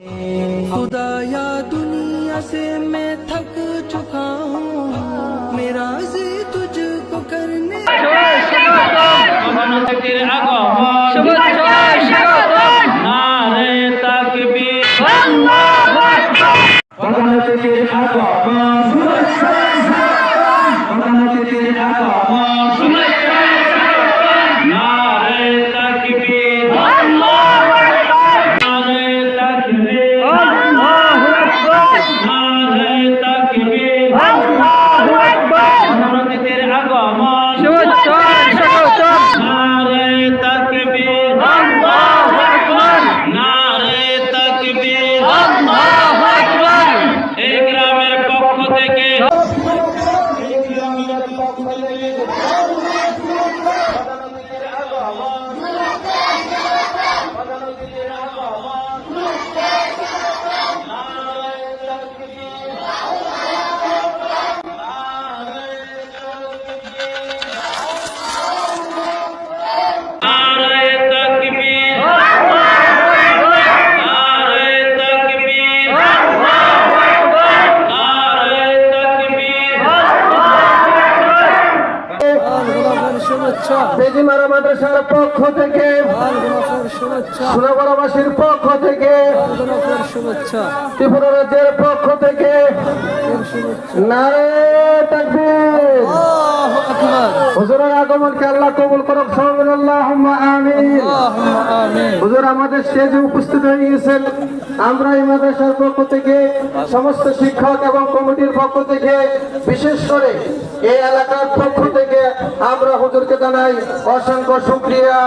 खुदाया दुनिया से मैं थक चुका हूँ, मेरा जी तुझको करने বেজিমারা মাদ্রাসার পক্ষ থেকে সোনাগড়াবাসীর পক্ষ থেকে ত্রিপুরা রাজ্যের পক্ষ থেকে নারে তাকবীর। হুজুরের আগমনকে আল্লাহ কবুল করুক। আল্লাহুম্মা আমিন। হুজুর আমাদের স্টেজে উপস্থিত হয়ে গেছেন। আমরা এই মাদ্রাসার পক্ষ থেকে সমস্ত শিক্ষক এবং কমিটির পক্ষ থেকে বিশেষ করে এই এলাকার পক্ষ থেকে আমরা হুজুরকে জানাই অসংখ্য শুকরিয়া।